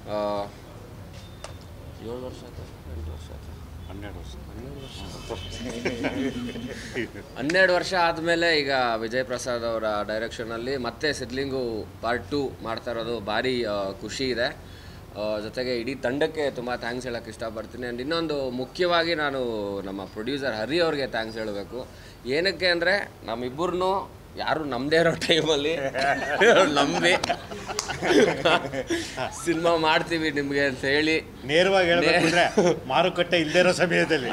7 ವರ್ಷ ಆಯ್ತು, 8 ವರ್ಷ ಆಯ್ತು, 12 ವರ್ಷ ಆದಮೇಲೆ ಈಗ ವಿಜಯ್ ಪ್ರಸಾದ್ ಅವರ ಡೈರೆಕ್ಷನಲ್ಲಿ ಮತ್ತೆ ಸಿದ್ಲಿಂಗು ಪಾರ್ಟ್ 2 ಮಾಡ್ತಾ ಇರೋದು ಭಾರಿ ಖುಷಿ ಇದೆ. ಜೊತೆಗೆ ಇಡೀ ತಂಡಕ್ಕೆ ತುಂಬ ಥ್ಯಾಂಕ್ಸ್ ಹೇಳೋಕ್ಕೆ ಇಷ್ಟಪಡ್ತೀನಿ. ಆ್ಯಂಡ್ ಇನ್ನೊಂದು ಮುಖ್ಯವಾಗಿ ನಾನು ನಮ್ಮ ಪ್ರೊಡ್ಯೂಸರ್ ಹರಿ ಅವ್ರಿಗೆ ಥ್ಯಾಂಕ್ಸ್ ಹೇಳಬೇಕು. ಏನಕ್ಕೆ ಅಂದರೆ ನಮ್ಮಿಬ್ಬರನ್ನೂ ಯಾರು ನಮ್ಮದೇ ಇರೋ ಟೈಮಲ್ಲಿ ನಂಬಿ ಸಿನಿಮಾ ಮಾಡ್ತೀವಿ ನಿಮಗೆ ಅಂತ ಹೇಳಿ ನೇರವಾಗಿ ಹೇಳಬೇಕಂದ್ರೆ ಮಾರುಕಟ್ಟೆ ಇಲ್ಲದೇ ಇರೋ ಸಮಯದಲ್ಲಿ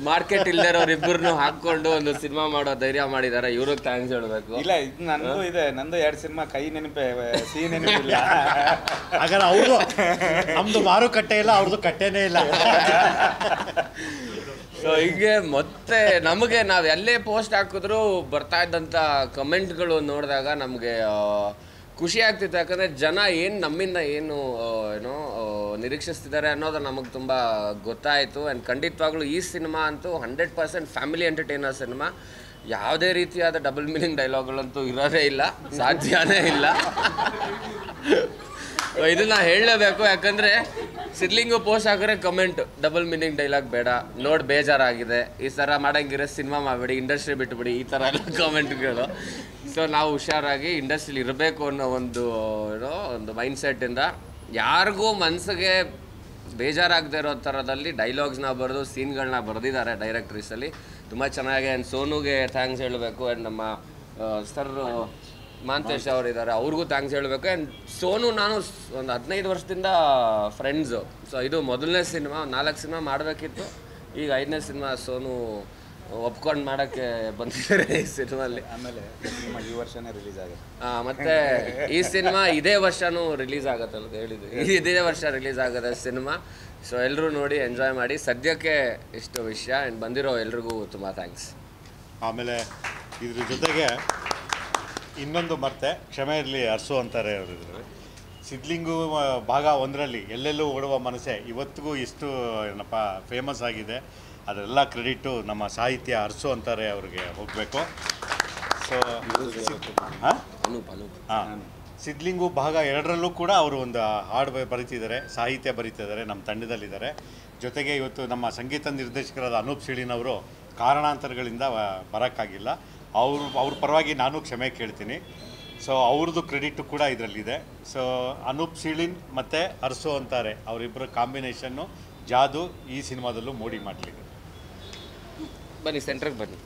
ಮಾರ್ಕೆಟ್ ಇಲ್ಲದೆ ಇರೋರು ಇಬ್ಬರನ್ನು ಹಾಕೊಂಡು ಒಂದು ಸಿನಿಮಾ ಮಾಡೋ ಧೈರ್ಯ ಮಾಡಿದ್ದಾರೆ. ಇವ್ರಿಗೆ ಥ್ಯಾಂಕ್ಸ್ ಹೇಳಬೇಕು. ಇಲ್ಲ, ಇದು ನಂದು ಇದೆ, ನಂದು 2 ಸಿನಿಮಾ ಕೈ ನೆನಪೆ, ಸಿಹಿ ನೆನಪಿಲ್ಲ. ಹಾಗಾದ್ರೆ ಅವರು ನಮ್ದು ಮಾರುಕಟ್ಟೆ ಇಲ್ಲ, ಅವ್ರದ್ದು ಕಟ್ಟೆನೇ ಇಲ್ಲ. ಸೊ ಹೀಗೆ ಮತ್ತೆ ನಮಗೆ ನಾವು ಎಲ್ಲೇ ಪೋಸ್ಟ್ ಹಾಕಿದ್ರು ಬರ್ತಾ ಇದ್ದಂಥ ಕಮೆಂಟ್ಗಳು ನೋಡಿದಾಗ ನಮಗೆ ಖುಷಿ ಆಗ್ತಿತ್ತು. ಯಾಕಂದರೆ ಜನ ಏನು ನಮ್ಮಿಂದ ಏನು ನಿರೀಕ್ಷಿಸ್ತಿದ್ದಾರೆ ಅನ್ನೋದು ನಮಗೆ ತುಂಬ ಗೊತ್ತಾಯಿತು. ಆ್ಯಂಡ್ ಖಂಡಿತವಾಗ್ಲೂ ಈ ಸಿನಿಮಾ ಅಂತೂ 100% ಫ್ಯಾಮಿಲಿ ಎಂಟರ್ಟೈನರ್ ಸಿನಿಮಾ. ಯಾವುದೇ ರೀತಿಯಾದ ಡಬಲ್ ಮೀನಿಂಗ್ ಡೈಲಾಗ್ಗಳಂತೂ ಇರೋದೇ ಇಲ್ಲ, ಸಾಧ್ಯನೇ ಇಲ್ಲ. ಇದನ್ನು ಹೇಳಲೇಬೇಕು. ಯಾಕಂದರೆ ಸಿದ್ಲಿಂಗು ಪೋಸ್ಟ್ ಹಾಕಿದ್ರೆ ಕಮೆಂಟ್ ಡಬಲ್ ಮೀನಿಂಗ್ ಡೈಲಾಗ್ ಬೇಡ, ನೋಡಿ ಬೇಜಾರಾಗಿದೆ, ಈ ಥರ ಮಾಡೋಂಗಿರೋ ಸಿನಿಮಾ ಮಾಡಬೇಡಿ, ಇಂಡಸ್ಟ್ರಿ ಬಿಟ್ಟುಬಿಡಿ, ಈ ಥರ ಎಲ್ಲ ಕಾಮೆಂಟ್ಗಳು. ಸೊ ನಾವು ಹುಷಾರಾಗಿ ಇಂಡಸ್ಟ್ರಿಲಿ ಇರಬೇಕು ಅನ್ನೋ ಒಂದು ಮೈಂಡ್ಸೆಟ್ಟಿಂದ ಯಾರಿಗೂ ಮನಸ್ಸಿಗೆ ಬೇಜಾರಾಗದೇ ಇರೋ ಥರದಲ್ಲಿ ಡೈಲಾಗ್ಸ್ನ ಬರೆದು ಸೀನ್ಗಳನ್ನ ಬರೆದಿದ್ದಾರೆ ಡೈರೆಕ್ಟ್ರೀಸಲ್ಲಿ. ತುಂಬ ಚೆನ್ನಾಗಿ. ಆ್ಯಂಡ್ ಸೋನುಗೆ ಥ್ಯಾಂಕ್ಸ್ ಹೇಳಬೇಕು. ಆ್ಯಂಡ್ ನಮ್ಮ ಸರ್ ಮಾಂತೇಶ್ ಅವರಿದ್ದಾರೆ, ಅವ್ರಿಗೂ ಥ್ಯಾಂಕ್ಸ್ ಹೇಳಬೇಕು. ಆ್ಯಂಡ್ ಸೋನು ನಾನು ಒಂದು 15 ವರ್ಷದಿಂದ ಫ್ರೆಂಡ್ಸು. ಸೊ ಇದು ಮೊದಲನೇ ಸಿನಿಮಾ, 4 ಸಿನಿಮಾ ಮಾಡಬೇಕಿತ್ತು, ಈಗ 5ನೇ ಸಿನಿಮಾ ಸೋನು ಒಪ್ಕೊಂಡು ಮಾಡೋಕ್ಕೆ ಬಂದಿದ್ದಾರೆ ಈ ಸಿನಿಮಾಲ್ಲಿ. ಆಮೇಲೆ ಈ ವರ್ಷನೇ ರಿಲೀಸ್ ಆಗುತ್ತೆ. ಮತ್ತು ಈ ಸಿನಿಮಾ ಇದೇ ವರ್ಷವೂ ರಿಲೀಸ್ ಆಗುತ್ತೆ ಅಂತ ಹೇಳಿದ್ವಿ. ಇದೇ ವರ್ಷ ರಿಲೀಸ್ ಆಗುತ್ತೆ ಸಿನಿಮಾ. ಸೊ ಎಲ್ಲರೂ ನೋಡಿ ಎಂಜಾಯ್ ಮಾಡಿ. ಸದ್ಯಕ್ಕೆ ಇಷ್ಟು ವಿಷಯ. ಆ್ಯಂಡ್ ಬಂದಿರೋ ಎಲ್ರಿಗೂ ತುಂಬ ಥ್ಯಾಂಕ್ಸ್. ಆಮೇಲೆ ಇದ್ರ ಜೊತೆಗೆ ಇನ್ನೊಂದು ಮರ್ತೆ, ಕ್ಷಮೆ ಇರಲಿ ಅರ್ಸು ಅಂತಾರೆ ಅವರಿದ್ದಾರೆ. ಸಿದ್ಲಿಂಗು ಭಾಗ 1ರಲ್ಲಿ ಎಲ್ಲೆಲ್ಲೂ ಓಡುವ ಮನಸ್ಸೆ ಇವತ್ತಿಗೂ ಇಷ್ಟು ಏನಪ್ಪ ಫೇಮಸ್ ಆಗಿದೆ. ಅದೆಲ್ಲ ಕ್ರೆಡಿಟು ನಮ್ಮ ಸಾಹಿತ್ಯ ಅರ್ಸು ಅಂತಾರೆ ಅವ್ರಿಗೆ ಹೋಗಬೇಕು. ಸೊ ಹಾಂ, ಸಿದ್ಲಿಂಗು ಭಾಗ 2ರಲ್ಲೂ ಕೂಡ ಅವರು ಒಂದು ಹಾಡು ಬರೀತಿದ್ದಾರೆ, ಸಾಹಿತ್ಯ ಬರೀತಿದ್ದಾರೆ, ನಮ್ಮ ತಂಡದಲ್ಲಿದ್ದಾರೆ. ಜೊತೆಗೆ ಇವತ್ತು ನಮ್ಮ ಸಂಗೀತ ನಿರ್ದೇಶಕರಾದ ಅನೂಪ್ ಸೀಳಿನವರು ಕಾರಣಾಂತರಗಳಿಂದ ಬರೋಕ್ಕಾಗಿಲ್ಲ. ಅವ್ರ ಪರವಾಗಿ ನಾನು ಕ್ಷಮೆ ಕೇಳ್ತೀನಿ. ಸೊ ಅವ್ರದ್ದು ಕ್ರೆಡಿಟು ಕೂಡ ಇದರಲ್ಲಿದೆ. ಸೊ ಅನೂಪ್ ಸೀಳಿನ್ ಮತ್ತು ಅರ್ಸು ಅಂತಾರೆ ಅವರಿಬ್ಬರ ಕಾಂಬಿನೇಷನ್ನು ಜಾದು ಈ ಸಿನಿಮಾದಲ್ಲೂ ಮೋಡಿ ಮಾಡಲಿದೆ. ಬನ್ನಿ, ಸೆಂಟ್ರಿಗೆ ಬನ್ನಿ.